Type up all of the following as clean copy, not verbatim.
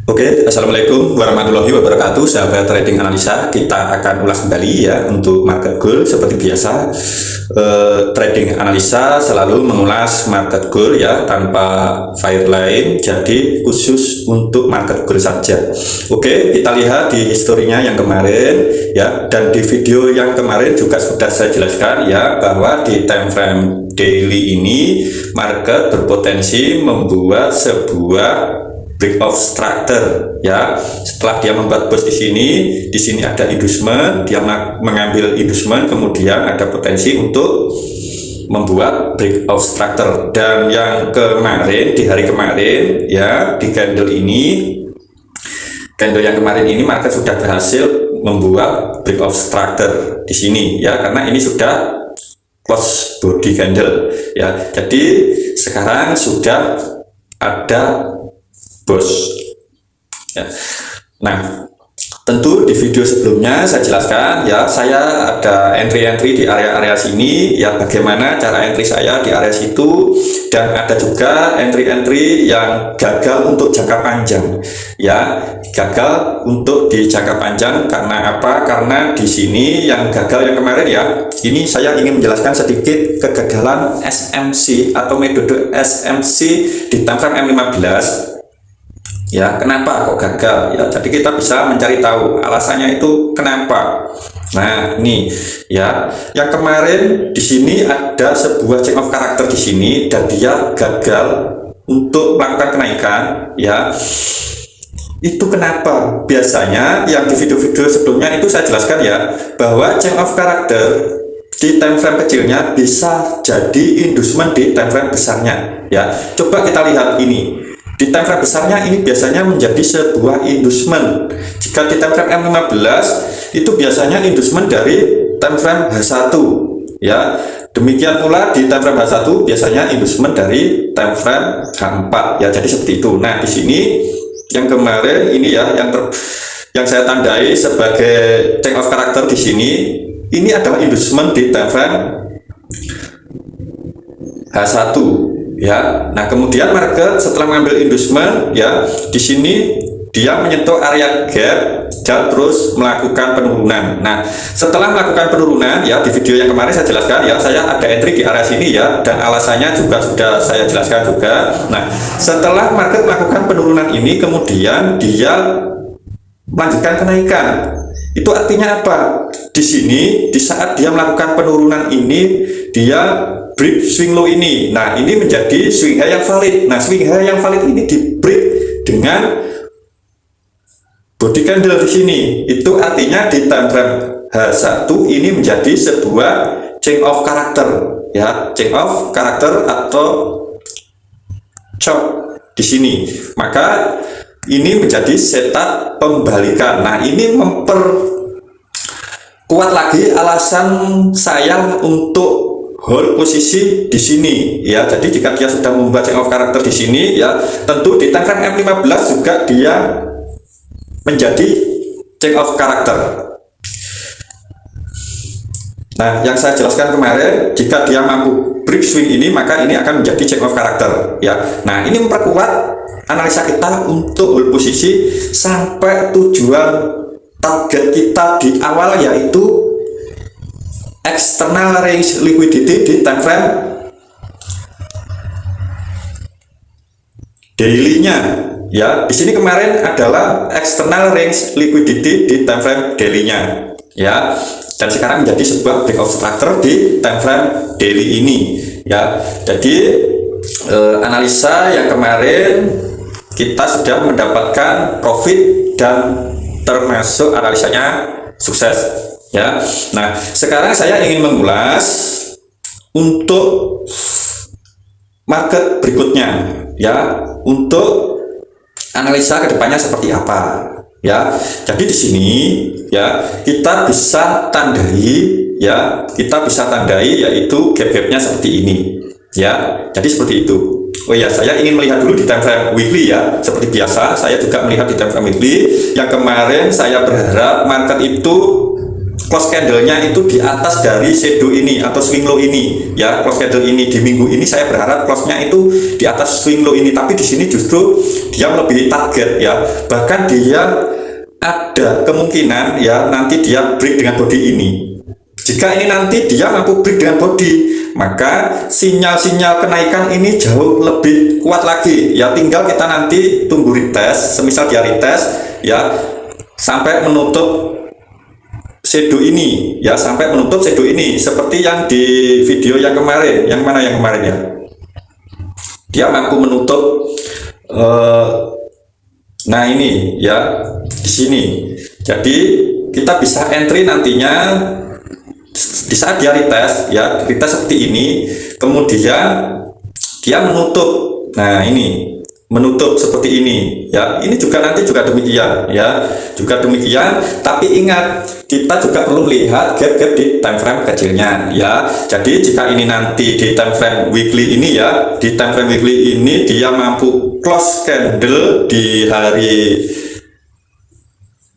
Oke, Assalamualaikum warahmatullahi wabarakatuh, sahabat trading analisa. Kita akan ulas kembali ya untuk market goal seperti biasa. Trading analisa selalu mengulas market goal ya tanpa fireline, jadi khusus untuk market goal saja. Oke, kita lihat di historinya yang kemarin ya, dan di video yang kemarin juga sudah saya jelaskan ya bahwa di time frame daily ini market berpotensi membuat sebuah break of structure ya. Setelah dia membuat bus di sini ada inducement, dia mengambil inducement, kemudian ada potensi untuk membuat break of structure. Dan yang kemarin, di hari kemarin ya, di candle yang kemarin ini market sudah berhasil membuat break of structure di sini ya, karena ini sudah close body candle ya. Jadi sekarang sudah ada bos ya. Nah, tentu di video sebelumnya saya jelaskan ya, saya ada entry di area-area sini ya, bagaimana cara entry saya di area situ, dan ada juga entry yang gagal untuk jangka panjang ya, gagal untuk di jangka panjang. Karena apa? Karena di sini yang gagal yang kemarin ya, ini saya ingin menjelaskan sedikit kegagalan SMC atau metode SMC di time frame M15 ya. Kenapa kok gagal ya? Jadi kita bisa mencari tahu alasannya itu kenapa. Nah, ini ya, yang kemarin di sini ada sebuah change of character di sini dan dia gagal untuk melakukan kenaikan ya. Itu kenapa? Biasanya yang di video-video sebelumnya itu saya jelaskan ya, bahwa change of character di time frame kecilnya bisa jadi inducement di time frame besarnya ya. Coba kita lihat ini. Di time frame besarnya ini biasanya menjadi sebuah inducement. Jika di time frame M15 itu biasanya inducement dari time frame H1 ya. Demikian pula di time frame H1 biasanya inducement dari time frame H4 ya. Jadi seperti itu. Nah, di sini yang kemarin ini ya, yang saya tandai sebagai change of character di sini, ini adalah inducement di time frame H1 ya. Nah, kemudian market setelah mengambil inducement ya, di sini dia menyentuh area gap dan terus melakukan penurunan. Nah, setelah melakukan penurunan ya, di video yang kemarin saya jelaskan ya, saya ada entry di area sini ya, dan alasannya juga sudah saya jelaskan juga. Nah, setelah market melakukan penurunan ini, kemudian dia melanjutkan kenaikan. Itu artinya apa? Di sini di saat dia melakukan penurunan ini, dia break swing low ini. Nah, ini menjadi swing high yang valid. Nah, swing high yang valid ini di break dengan body candle di sini. Itu artinya di time frame H1 ini menjadi sebuah change of character ya, change of character atau chop di sini. Maka ini menjadi setup pembalikan. Nah, ini memperkuat lagi alasan saya untuk hold posisi di sini ya. Jadi jika dia sudah membuat change of character di sini ya, tentu di time frame M15 juga dia menjadi change of character. Nah, yang saya jelaskan kemarin, jika dia mampu break swing ini, maka ini akan menjadi change of character ya. Nah, ini memperkuat analisa kita untuk hold posisi sampai tujuan target kita di awal, yaitu external range liquidity di time frame daily-nya ya. Di sini kemarin adalah external range liquidity di time frame daily-nya ya, dan sekarang menjadi sebuah break of structure di time frame daily ini ya. Jadi analisa yang kemarin kita sudah mendapatkan profit dan termasuk analisanya sukses ya. Nah, sekarang saya ingin mengulas untuk market berikutnya ya, untuk analisa kedepannya seperti apa ya. Jadi di sini ya, kita bisa tandai yaitu gap-gapnya seperti ini ya. Jadi seperti itu. Oh ya, saya ingin melihat dulu di time frame weekly ya. Seperti biasa, saya juga melihat di time frame weekly. Yang kemarin saya berharap market itu close candle-nya itu di atas dari shadow ini atau swing low ini ya. Close candle ini di minggu ini saya berharap close-nya itu di atas swing low ini, tapi di sini justru dia melebihi target ya. Bahkan dia ada kemungkinan ya nanti dia break dengan body ini. Jika ini nanti dia mampu break dengan body, maka sinyal-sinyal kenaikan ini jauh lebih kuat lagi ya. Tinggal kita nanti tunggu retest, semisal dia retest ya sampai menutup shadow ini ya, sampai menutup shadow ini seperti yang di video yang kemarin. Yang mana yang kemarin ya, dia mampu menutup nah ini ya di sini. Jadi kita bisa entry nantinya di saat dia retest ya, retest seperti ini, kemudian dia menutup. Nah ini menutup seperti ini ya, ini juga nanti juga demikian ya, juga demikian. Tapi ingat, kita juga perlu lihat gap-gap di time frame kecilnya ya. Jadi jika ini nanti di time frame weekly ini ya, di time frame weekly ini dia mampu close candle di hari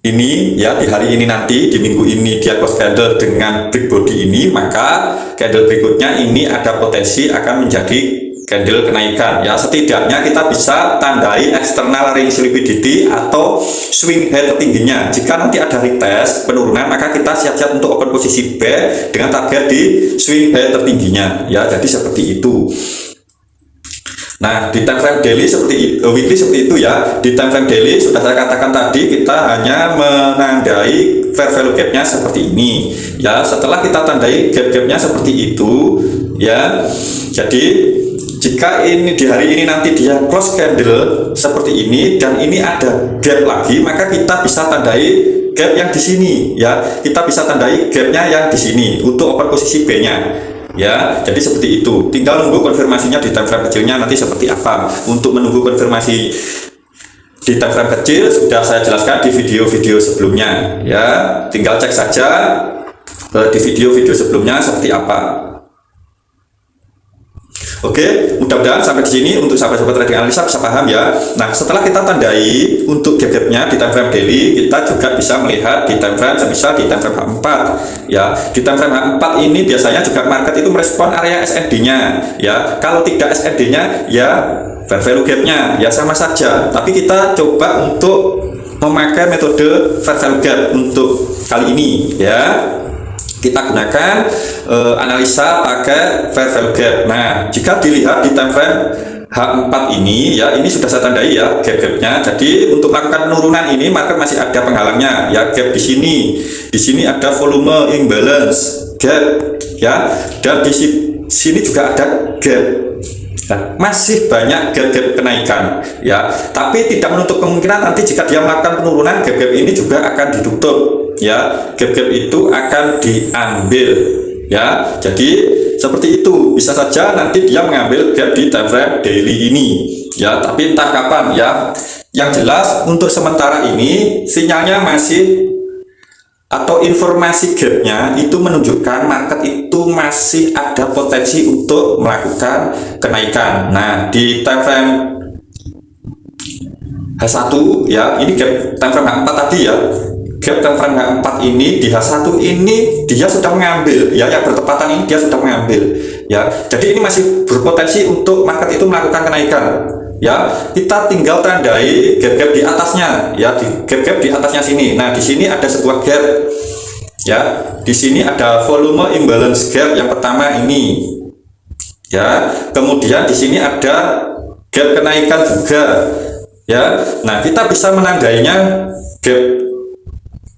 ini ya, di hari ini nanti, di minggu ini dia close candle dengan break body ini, maka candle berikutnya ini ada potensi akan menjadi candle kenaikan ya. Setidaknya kita bisa tandai external range liquidity atau swing high tertingginya. Jika nanti ada retest penurunan, maka kita siap-siap untuk open posisi B dengan target di swing high tertingginya ya. Jadi seperti itu. Nah, di time frame daily seperti weekly seperti itu ya. Di time frame daily sudah saya katakan tadi, kita hanya menandai fair value gap-nya seperti ini ya. Setelah kita tandai gap-gapnya seperti itu ya, jadi jika ini di hari ini nanti dia close candle seperti ini dan ini ada gap lagi, maka kita bisa tandai gap yang di sini ya. Kita bisa tandai gapnya yang di sini untuk open posisi B-nya ya. Jadi seperti itu. Tinggal nunggu konfirmasinya di time frame kecilnya nanti seperti apa. Untuk menunggu konfirmasi di time frame kecil sudah saya jelaskan di video-video sebelumnya ya. Tinggal cek saja di video-video sebelumnya seperti apa. Oke, mudah-mudahan sampai di sini untuk sahabat-sahabat trading analisa bisa paham ya. Nah, setelah kita tandai untuk gap-gapnya di time frame daily, kita juga bisa melihat di time frame semisal di time frame H4 ya. Di time frame H4 ini biasanya juga market itu merespon area SND-nya ya. Kalau tidak SND-nya ya fair value gap-nya ya sama saja. Tapi kita coba untuk memakai metode fair value gap untuk kali ini ya. Kita gunakan analisa pakai fair value gap. Nah, jika dilihat di time frame H4 ini ya, ini sudah saya tandai ya gap-gapnya. Jadi untuk melakukan penurunan ini market masih ada penghalangnya ya, gap di sini. Di sini ada volume imbalance gap ya, dan di sini juga ada gap. Nah, masih banyak gap-gap kenaikan ya, tapi tidak menutup kemungkinan nanti jika dia melakukan penurunan, gap-gap ini juga akan ditutup ya. Gap-gap itu akan diambil ya. Jadi seperti itu, bisa saja nanti dia mengambil gap di time frame daily ini ya, tapi entah kapan ya. Yang jelas untuk sementara ini sinyalnya masih atau informasi gapnya itu menunjukkan market itu masih ada potensi untuk melakukan kenaikan. Nah, di time frame H1 ya, ini gap time frame H4 tadi ya, gap time frame H4 ini di H1 ini dia sudah mengambil ya, yang bertepatan ini dia sudah mengambil ya. Jadi ini masih berpotensi untuk market itu melakukan kenaikan ya. Kita tinggal tandai gap-gap di atasnya ya, di gap-gap di atasnya sini. Nah, di sini ada sebuah gap ya, di sini ada volume imbalance gap yang pertama ini ya. Kemudian di sini ada gap kenaikan juga ya. Nah, kita bisa menandainya gap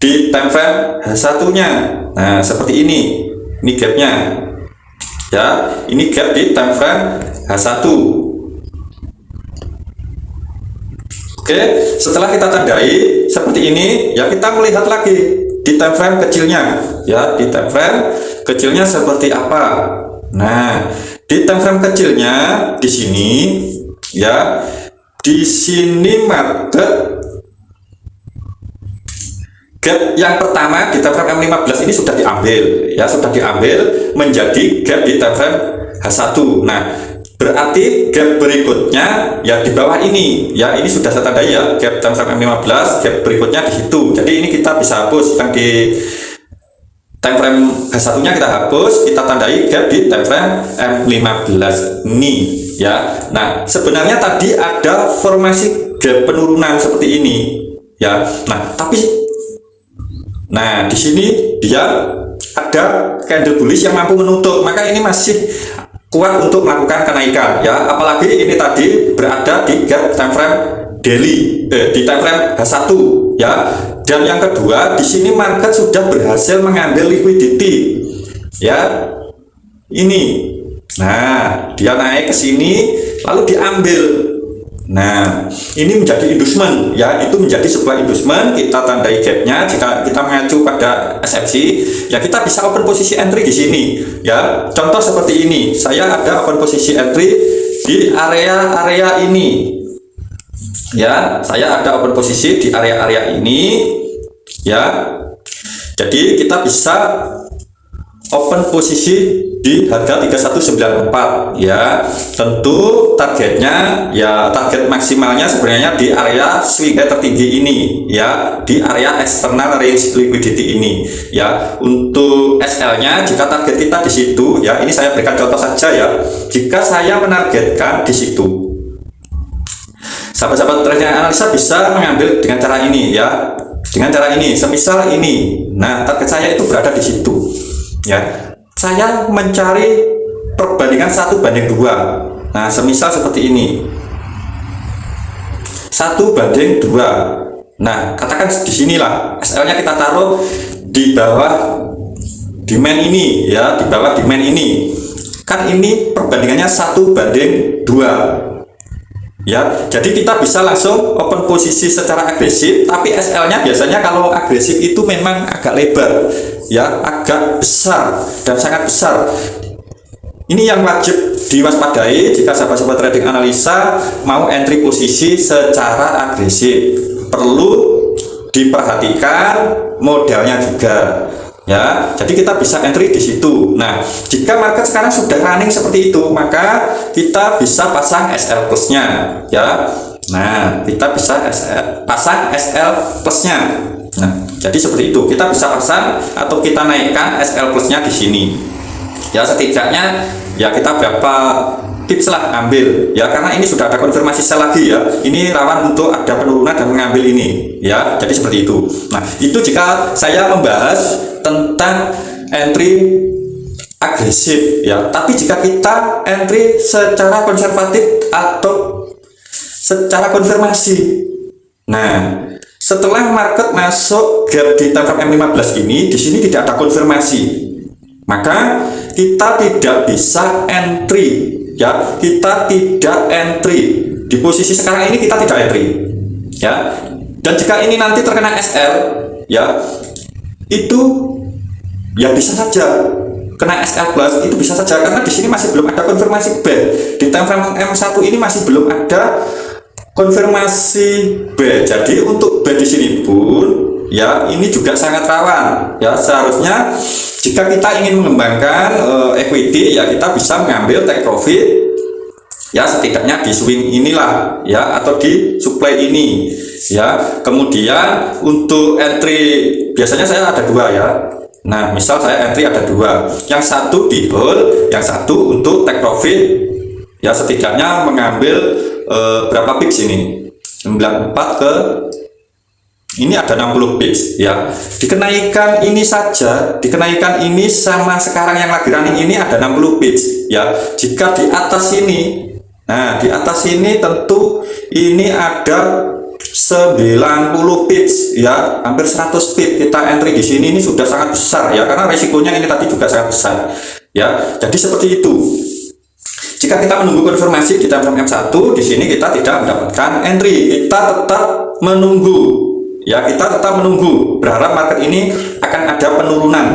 di time frame H1-nya. Nah, seperti ini gapnya ya, ini gap di time frame H1. Oke, setelah kita tandai seperti ini ya, kita melihat lagi di time frame kecilnya ya, di time frame kecilnya seperti apa. Nah, di time frame kecilnya di sini ya, di sini market gap yang pertama di time frame M15 ini sudah diambil ya, sudah diambil menjadi gap di time frame H1. Nah, berarti gap berikutnya ya di bawah ini ya, ini sudah saya tandai ya, gap time frame M15, gap berikutnya di situ. Jadi ini kita bisa hapus yang di time frame H1 nya kita hapus, kita tandai gap di time frame M15 ini ya. Nah, sebenarnya tadi ada formasi gap penurunan seperti ini ya. Nah, di sini dia ada candle bullish yang mampu menutup, maka ini masih kuat untuk melakukan kenaikan ya. Apalagi ini tadi berada di gap time frame daily di time frame H1 ya. Dan yang kedua, di sini market sudah berhasil mengambil liquidity ya. Ini. Nah, dia naik ke sini lalu diambil. Nah, ini menjadi inducement ya, itu menjadi sebuah inducement. Kita tandai gapnya. Jika kita mengacu pada SFC ya, kita bisa open posisi entry di sini ya. Contoh seperti ini, saya ada open posisi entry di area-area ini ya. Saya ada open posisi di area-area ini ya. Jadi kita bisa open posisi di harga 3194 ya. Tentu targetnya ya, target maksimalnya sebenarnya di area swing high tertinggi ini ya, di area external range liquidity ini ya. Untuk SL nya, jika target kita di situ ya, ini saya berikan contoh saja ya. Jika saya menargetkan di situ, sahabat-sahabat trader analisa bisa mengambil dengan cara ini ya, dengan cara ini, semisal ini. Nah, target saya itu berada di situ ya. Saya mencari perbandingan 1:2. Nah, semisal seperti ini, 1:2. Nah, katakan di sinilah SL nya kita taruh di bawah demand ini ya, di bawah demand ini. Kan ini perbandingannya 1:2 ya. Jadi kita bisa langsung open posisi secara agresif, tapi SL nya biasanya kalau agresif itu memang agak lebar ya, agak besar dan sangat besar. Ini yang wajib diwaspadai jika sahabat-sahabat trading analisa mau entry posisi secara agresif. Perlu diperhatikan modalnya juga ya. Jadi kita bisa entry di situ. Nah, jika market sekarang sudah running seperti itu, maka kita bisa pasang SL plusnya ya. Nah, kita bisa pasang SL plusnya. Nah, jadi seperti itu, kita bisa pasang atau kita naikkan SL plusnya di sini ya. Setidaknya ya kita berapa tips lah ambil ya, karena ini sudah ada konfirmasi sell lagi ya. Ini rawan untuk ada penurunan dan mengambil ini ya. Jadi seperti itu. Nah, itu jika saya membahas tentang entry agresif ya. Tapi jika kita entry secara konservatif atau secara konfirmasi, nah, setelah market masuk gap di time frame M15 ini, di sini tidak ada konfirmasi, maka kita tidak bisa entry ya. Kita tidak entry di posisi sekarang ini, kita tidak entry ya. Dan jika ini nanti terkena SL ya, itu ya bisa saja kena SL plus, itu bisa saja, karena di sini masih belum ada konfirmasi band. Di time frame M1 ini masih belum ada konfirmasi B. Jadi untuk B di sini pun ya, ini juga sangat rawan ya. Seharusnya jika kita ingin mengembangkan equity ya, kita bisa mengambil take profit ya, setidaknya di swing inilah ya, atau di supply ini ya. Kemudian untuk entry biasanya saya ada dua ya. Nah, misal saya entry ada dua, yang satu di hold, yang satu untuk take profit ya, setidaknya mengambil berapa pips ini, 94 ke ini ada 60 pips ya. Dikenaikan ini saja, dikenaikan ini sama sekarang yang lagi running ini ada 60 pips ya. Jika di atas ini, nah di atas ini tentu ini ada 90 pips ya, hampir 100 pips kita entry di sini, ini sudah sangat besar ya, karena resikonya ini tadi juga sangat besar ya. Jadi seperti itu. Jika kita menunggu konfirmasi di time frame M1, di sini kita tidak mendapatkan entry, kita tetap menunggu ya, kita tetap menunggu, berharap market ini akan ada penurunan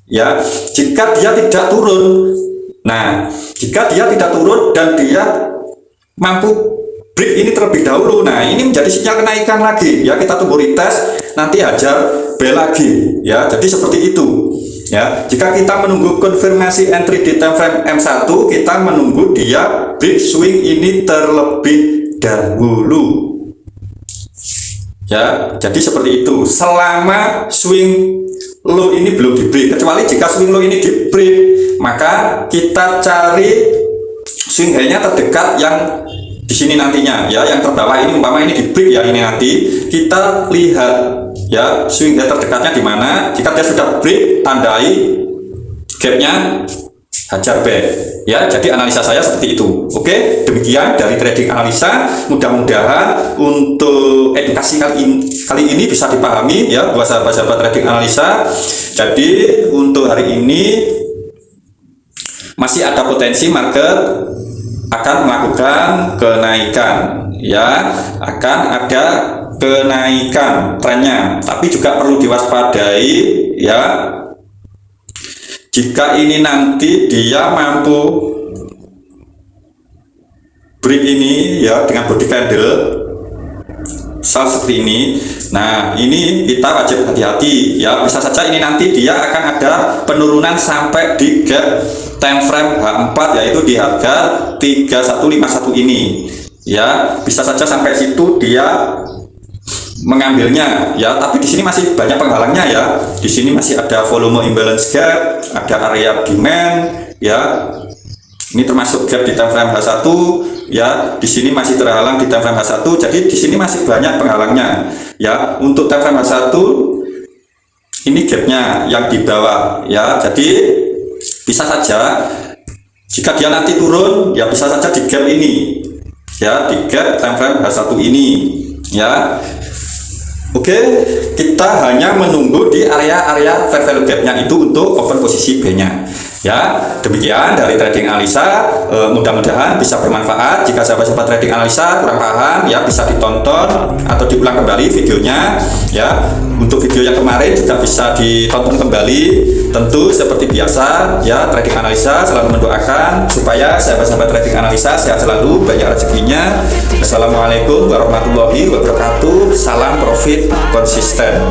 ya. Jika dia tidak turun, nah jika dia tidak turun dan dia mampu break ini terlebih dahulu, nah ini menjadi sinyal kenaikan lagi ya. Kita tunggu retest, nanti hajar B lagi ya. Jadi seperti itu ya. Jika kita menunggu konfirmasi entry di time frame M1, kita menunggu dia break swing ini terlebih dahulu. Ya, jadi seperti itu. Selama swing low ini belum di break, kecuali jika swing low ini di break, maka kita cari swing high-nya terdekat yang di sini nantinya, ya, yang terbawah ini umpama ini di break ya, ini nanti kita lihat ya swing high terdekatnya di mana. Jika dia sudah break, tandai gapnya, hajar back ya. Jadi analisa saya seperti itu. Oke, demikian dari trading analisa. Mudah-mudahan untuk edukasi kali ini bisa dipahami ya buat sahabat-sahabat trading analisa. Jadi untuk hari ini masih ada potensi market akan melakukan kenaikan ya, akan ada kenaikan trennya, tapi juga perlu diwaspadai ya. Jika ini nanti dia mampu break ini ya dengan body candle seperti ini, nah ini kita wajib hati-hati ya. Bisa saja ini nanti dia akan ada penurunan sampai di gap time frame H4, yaitu di harga 3151 ini ya. Bisa saja sampai situ dia mengambilnya ya, tapi di sini masih banyak penghalangnya ya. Di sini masih ada volume imbalance gap, ada area demand ya. Ini termasuk gap di time frame H1 ya. Di sini masih terhalang di time frame H1. Jadi di sini masih banyak penghalangnya ya. Untuk time frame H1 ini gapnya yang di bawah ya. Jadi bisa saja jika dia nanti turun ya, bisa saja di gap ini ya, di gap time frame H1 ini ya. Oke, kita hanya menunggu di area-area fair value gap-nya itu untuk open posisi B-nya. Ya, demikian dari trading analisa. Mudah-mudahan bisa bermanfaat. Jika sahabat-sahabat trading analisa kurang paham, ya bisa ditonton atau diulang kembali videonya. Ya, untuk video yang kemarin juga bisa ditonton kembali. Tentu seperti biasa, ya trading analisa selalu mendoakan supaya sahabat-sahabat trading analisa sehat selalu, banyak rezekinya. Assalamualaikum warahmatullahi wabarakatuh. Salam profit konsisten.